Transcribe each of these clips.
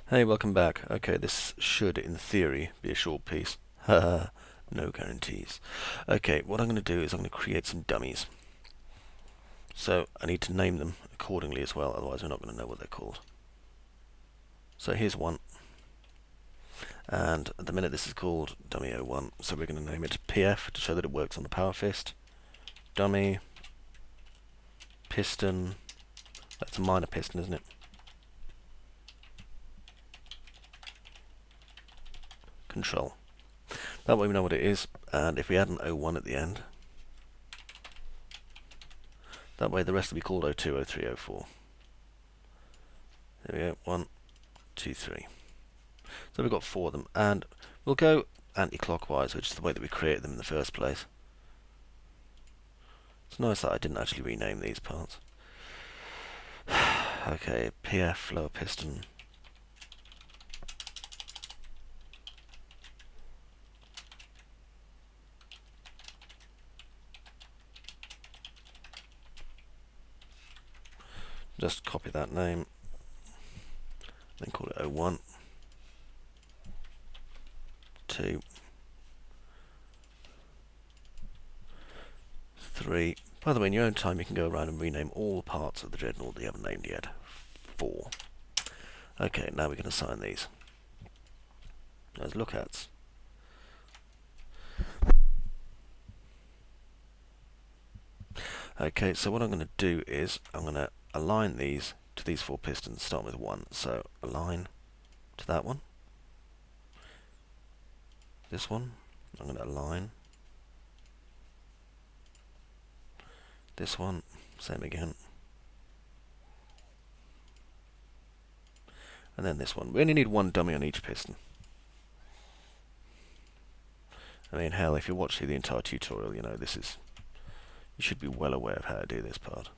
Hey, welcome back. Okay, this should, in theory, be a short piece. Haha, no guarantees. Okay, what I'm going to do is I'm going to create some dummies. So I need to name them accordingly as well, otherwise we're not going to know what they're called. So here's one, and at the minute this is called dummy 01, so we're going to name it PF to show that it works on the power fist. Dummy, piston, that's a minor piston, isn't it? Control. That way we know what it is, and if we add an 01 at the end, that way the rest will be called 02, 03, 04. There we go, 1, 2, 3. So we've got 4 of them, and we'll go anti-clockwise, which is the way that we created them in the first place. It's nice that I didn't actually rename these parts. Okay, PF, lower piston. Just copy that name, then call it 01, 2, 3. By the way, in your own time you can go around and rename all the parts of the Dreadnought that you haven't named yet. 4. Okay, now we can assign these as lookouts. Okay, so what I'm going to do is I'm going to align these to these 4 pistons, starting with 1. So align to that one. This one, I'm going to align. This one, same again. And then this one. We only need one dummy on each piston. I mean, hell, if you watch through the entire tutorial, you know, this is... You should be well aware of how to do this part.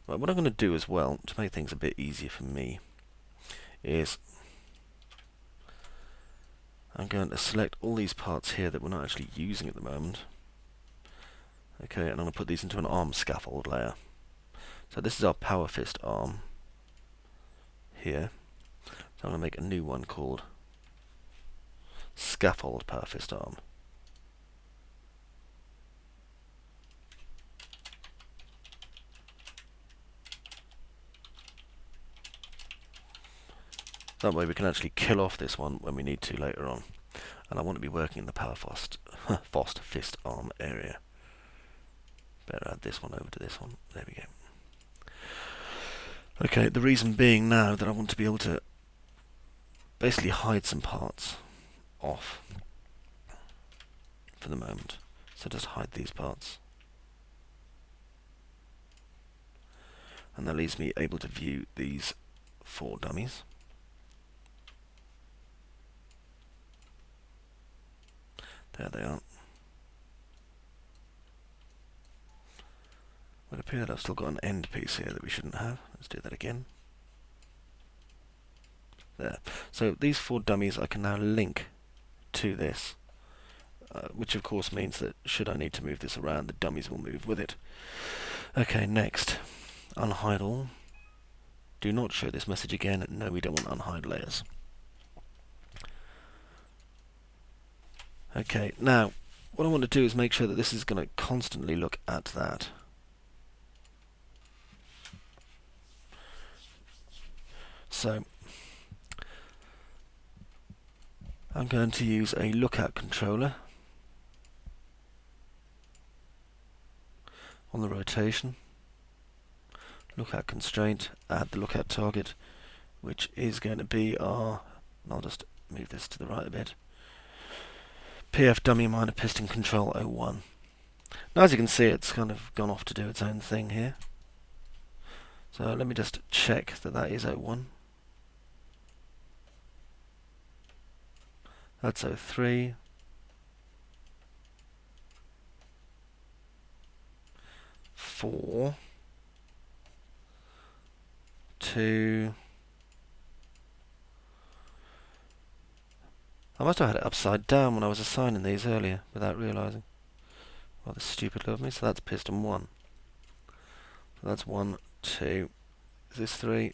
Right, what I'm going to do as well, to make things a bit easier for me, is... I'm going to select all these parts here that we're not actually using at the moment. Okay, and I'm going to put these into an arm scaffold layer. So this is our power fist arm here. So I'm going to make a new one called scaffold power fist arm. That way we can actually kill off this one when we need to later on. And I want to be working in the power fist arm area. Better add this one over to this one. There we go. Okay, the reason being now that I want to be able to basically hide some parts off for the moment. So just hide these parts. And that leaves me able to view these 4 dummies. There they are. It would appear that I've still got an end piece here that we shouldn't have. Let's do that again. There. So these 4 dummies I can now link to this, which of course means that should I need to move this around, the dummies will move with it. Okay, next. Unhide all. Do not show this message again. No, we don't want unhide layers. Okay, now what I want to do is make sure that this is going to constantly look at that. So I'm going to use a lookout controller on the rotation. Lookout constraint, add the lookout target, which is going to be our... I'll just move this to the right a bit. PF dummy minor piston control 01. Now as you can see, it's kind of gone off to do its own thing here. So let me just check that that is 01. That's 03. 4. 2. I must have had it upside down when I was assigning these earlier without realising. Rather stupid of me. So that's piston 1. So that's 1, 2. Is this 3?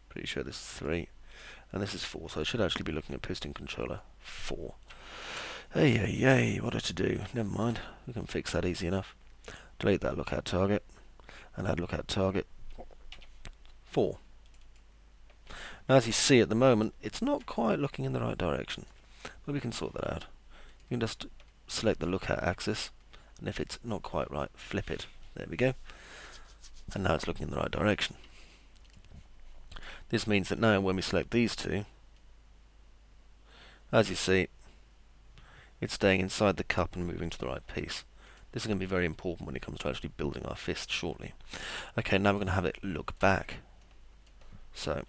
Pretty sure this is 3. And this is 4, so I should actually be looking at piston controller 4. Hey, hey, hey, what a to-do. Never mind, we can fix that easy enough. Delete that lookout target, and add lookout target 4. Now, as you see at the moment, it's not quite looking in the right direction, but we can sort that out. You can just select the lookout axis, and if it's not quite right, flip it. There we go. And now it's looking in the right direction. This means that now when we select these two, as you see, it's staying inside the cup and moving to the right piece. This is going to be very important when it comes to actually building our fist shortly. Okay, now we're going to have it look back. So,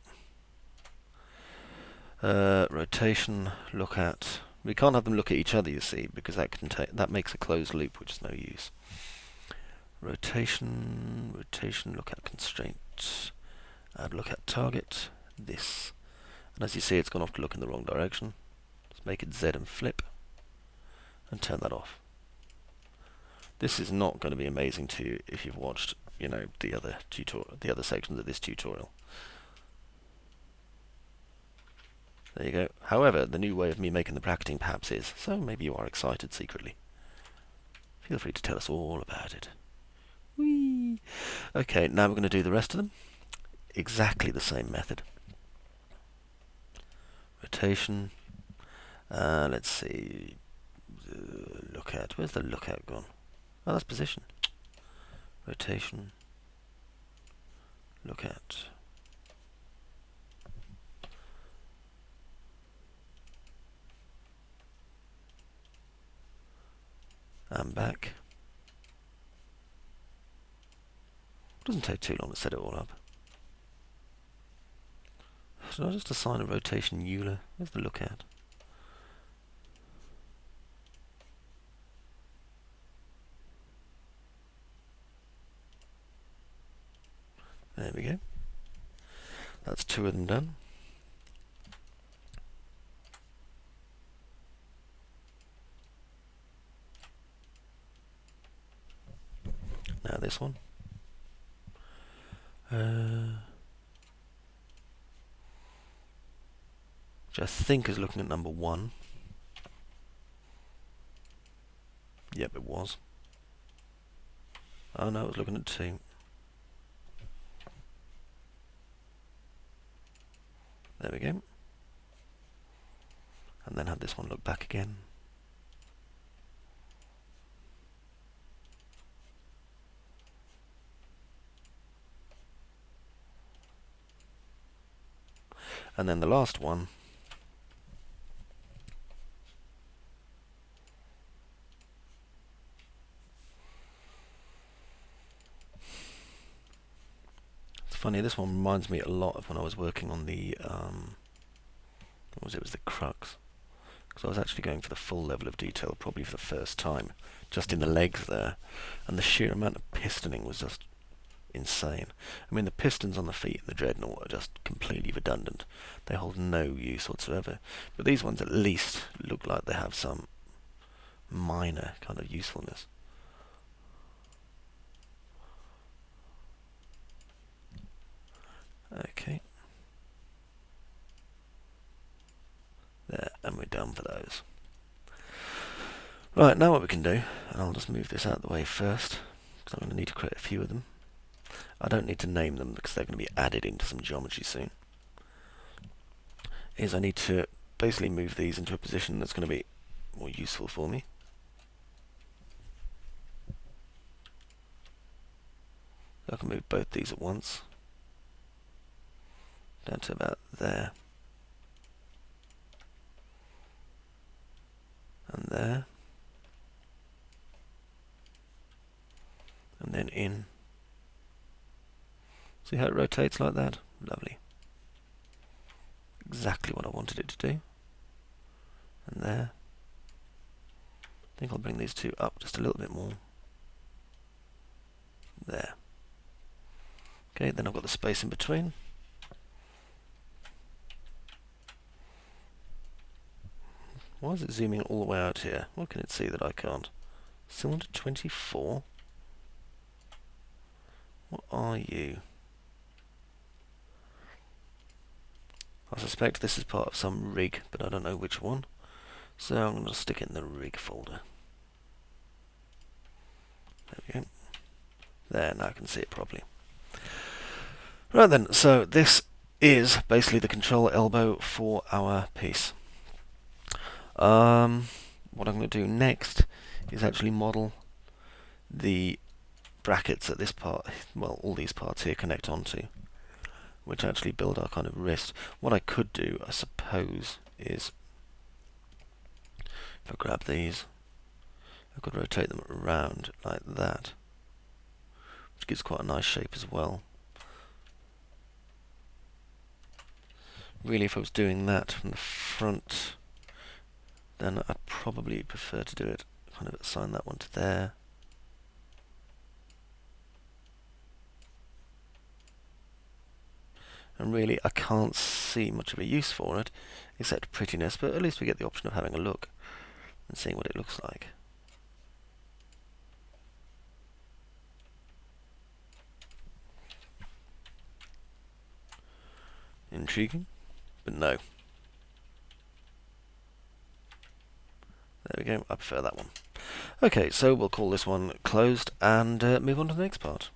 rotation, look at. We can't have them look at each other, you see, because that makes a closed loop, which is no use. Rotation, rotation, look at constraint, add look at target, this. And as you see, it's gone off to look in the wrong direction. Let's make it Z and flip, and turn that off. This is not going to be amazing to you if you've watched, you know, the other sections of this tutorial. There you go. However, the new way of me making the bracketing perhaps is, so maybe you are excited secretly. Feel free to tell us all about it. Whee! Okay, now we're going to do the rest of them. Exactly the same method. Rotation. Let's see. Lookout. Where's the lookout gone? Oh, that's position. Rotation. Lookout. And back. Doesn't take too long to set it all up. Should I just assign a rotation Euler? Where's the lookout? There we go. That's 2 of them done. Now this one. Which I think is looking at number 1. Yep, it was. Oh no, it was looking at 2. There we go. And then have this one look back again. And then the last one it's funny, this one reminds me a lot of when I was working on the what was it? It was the crux. Because I was actually going for the full level of detail, probably for the first time, just in the legs there, and the sheer amount of pistoning was just insane. I mean, the pistons on the feet in the Dreadnought are just completely redundant. They hold no use whatsoever. But these ones at least look like they have some minor kind of usefulness. Okay. There, and we're done for those. Right, now what we can do, and I'll just move this out of the way first, because I'm going to need to create a few of them. I don't need to name them because they're going to be added into some geometry soon. Is I need to basically move these into a position that's going to be more useful for me. I can move both these at once. Down to about there. And there. And then in. See how it rotates like that? Lovely. Exactly what I wanted it to do. And there. I think I'll bring these two up just a little bit more. There. Okay, then I've got the space in between. Why is it zooming all the way out here? What can it see that I can't? Cylinder 24? What are you? I suspect this is part of some rig, but I don't know which one. So I'm going to stick it in the rig folder. There we go. There, now I can see it properly. Right then, so this is basically the control elbow for our piece. What I'm going to do next is actually model the brackets that this part, well, all these parts here connect onto, which actually build our kind of wrist. What I could do, I suppose, is if I grab these, I could rotate them around like that, which gives quite a nice shape as well. Really, if I was doing that from the front, then I'd probably prefer to do it, kind of assign that one to there. And really, I can't see much of a use for it, except prettiness, but at least we get the option of having a look and seeing what it looks like. Intriguing, but no. There we go, I prefer that one. Okay, so we'll call this one closed and move on to the next part.